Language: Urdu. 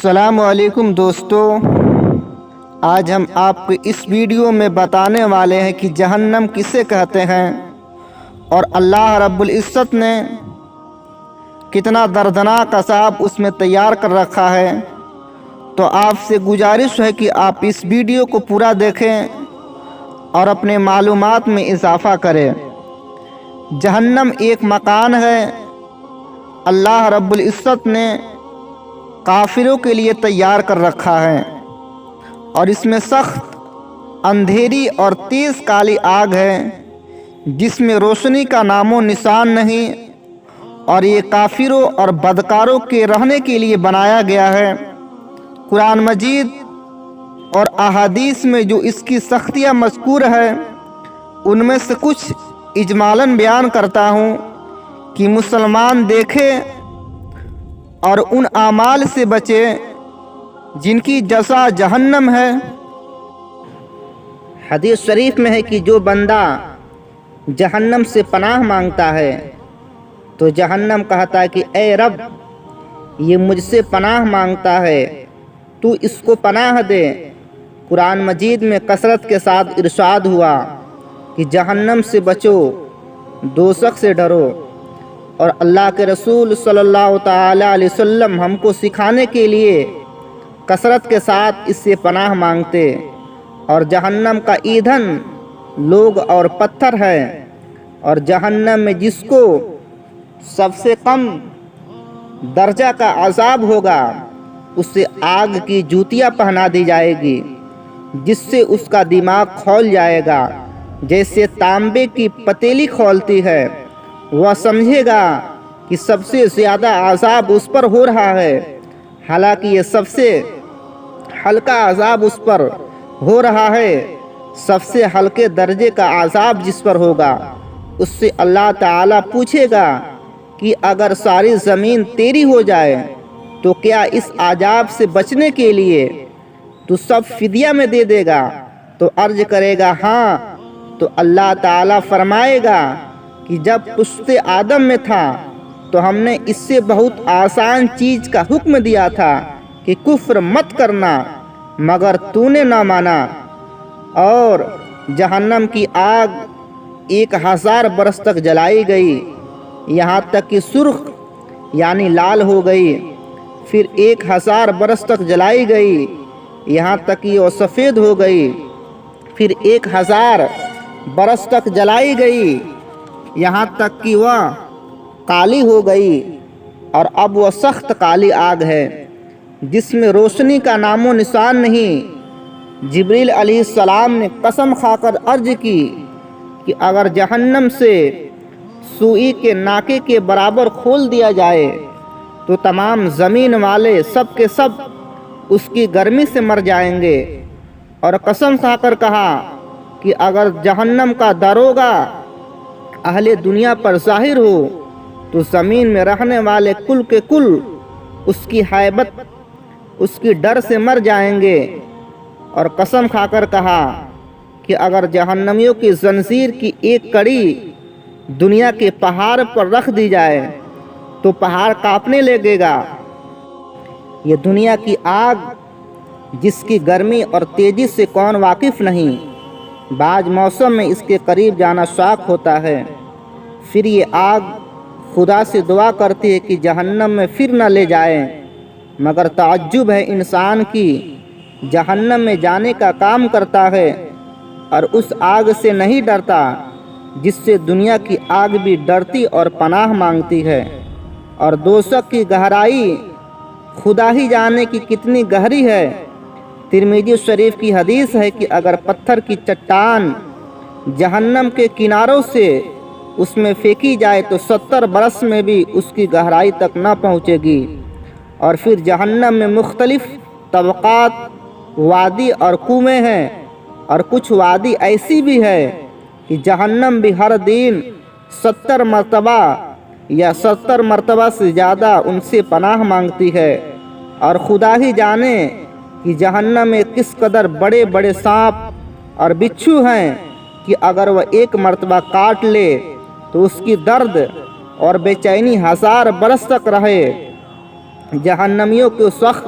السلام علیکم دوستو، آج ہم آپ کو اس ویڈیو میں بتانے والے ہیں کہ جہنم کسے کہتے ہیں اور اللہ رب العزت نے کتنا دردناک عذاب اس میں تیار کر رکھا ہے۔ تو آپ سے گزارش ہے کہ آپ اس ویڈیو کو پورا دیکھیں اور اپنے معلومات میں اضافہ کریں۔ جہنم ایک مکان ہے اللہ رب العزت نے کافروں کے لیے تیار کر رکھا ہے، اور اس میں سخت اندھیری اور تیز کالی آگ ہے جس میں روشنی کا نام و نشان نہیں، اور یہ کافروں اور بدکاروں کے رہنے کے لیے بنایا گیا ہے۔ قرآن مجید اور احادیث میں جو اس کی سختیاں مذکور ہے ان میں سے کچھ اجمالاً بیان کرتا ہوں کہ مسلمان دیکھے اور ان اعمال سے بچے جن کی جزا جہنم ہے۔ حدیث شریف میں ہے کہ جو بندہ جہنم سے پناہ مانگتا ہے تو جہنم کہتا ہے کہ اے رب، یہ مجھ سے پناہ مانگتا ہے، تو اس کو پناہ دے۔ قرآن مجید میں کثرت کے ساتھ ارشاد ہوا کہ جہنم سے بچو، دوزخ سے ڈرو، اور اللہ کے رسول صلی اللہ تعالی علیہ وسلم ہم کو سکھانے کے لیے کثرت کے ساتھ اس سے پناہ مانگتے۔ اور جہنم کا ایندھن لوگ اور پتھر ہے، اور جہنم میں جس کو سب سے کم درجہ کا عذاب ہوگا اس سے آگ کی جوتیاں پہنا دی جائے گی، جس سے اس کا دماغ کھول جائے گا جیسے تانبے کی پتیلی کھولتی ہے۔ وہ سمجھے گا کہ سب سے زیادہ عذاب اس پر ہو رہا ہے، حالانکہ یہ سب سے ہلکا عذاب اس پر ہو رہا ہے۔ سب سے ہلکے درجے کا عذاب جس پر ہوگا اس سے اللہ تعالیٰ پوچھے گا کہ اگر ساری زمین تیری ہو جائے تو کیا اس عذاب سے بچنے کے لیے تو سب فدیہ میں دے دے گا؟ تو عرض کرے گا ہاں۔ تو اللہ تعالیٰ فرمائے گا کہ جب پشت آدم میں تھا تو ہم نے اس سے بہت آسان چیز کا حکم دیا تھا کہ کفر مت کرنا، مگر تو نے نہ مانا۔ اور جہنم کی آگ 1000 برس تک جلائی گئی، یہاں تک کہ سرخ یعنی لال ہو گئی، پھر 1000 برس تک جلائی گئی، یہاں تک کہ وہ سفید ہو گئی، پھر 1000 برس تک جلائی گئی، یہاں تک کہ وہ کالی ہو گئی، اور اب وہ سخت کالی آگ ہے جس میں روشنی کا نام و نشان نہیں۔ جبریل علیہ السلام نے قسم کھا کر عرض کی کہ اگر جہنم سے سوئی کے ناکے کے برابر کھول دیا جائے تو تمام زمین والے سب کے سب اس کی گرمی سے مر جائیں گے۔ اور قسم کھا کر کہا کہ اگر جہنم کا داروغہ اہل دنیا پر ظاہر ہو تو زمین میں رہنے والے کل کے کل اس کی ہیبت، اس کی ڈر سے مر جائیں گے۔ اور قسم کھا کر کہا کہ اگر جہنمیوں کی زنجیر کی ایک کڑی دنیا کے پہاڑ پر رکھ دی جائے تو پہاڑ کانپنے لگے گا۔ یہ دنیا کی آگ جس کی گرمی اور تیزی سے کون واقف نہیں، بعض موسم میں اس کے قریب جانا شاق ہوتا ہے۔ پھر یہ آگ خدا سے دعا کرتی ہے کہ جہنم میں پھر نہ لے جائیں، مگر تعجب ہے انسان کی، جہنم میں جانے کا کام کرتا ہے اور اس آگ سے نہیں ڈرتا جس سے دنیا کی آگ بھی ڈرتی اور پناہ مانگتی ہے۔ اور دوزخ کی گہرائی خدا ہی جانے کی کتنی گہری ہے۔ ترمذی شریف کی حدیث ہے کہ اگر پتھر کی چٹان جہنم کے کناروں سے اس میں پھینکی جائے تو 70 برس میں بھی اس کی گہرائی تک نہ پہنچے گی۔ اور پھر جہنم میں مختلف طبقات، وادی اور کنویں ہیں، اور کچھ وادی ایسی بھی ہے کہ جہنم بھی ہر دن 70 مرتبہ یا 70 مرتبہ سے زیادہ ان سے پناہ مانگتی ہے۔ اور خدا ہی جانے کہ جہنم میں کس قدر بڑے بڑے سانپ اور بچھو ہیں کہ اگر وہ ایک مرتبہ کاٹ لے تو اس کی درد اور بے چینی 1000 برس تک رہے۔ جہنمیوں کو سخت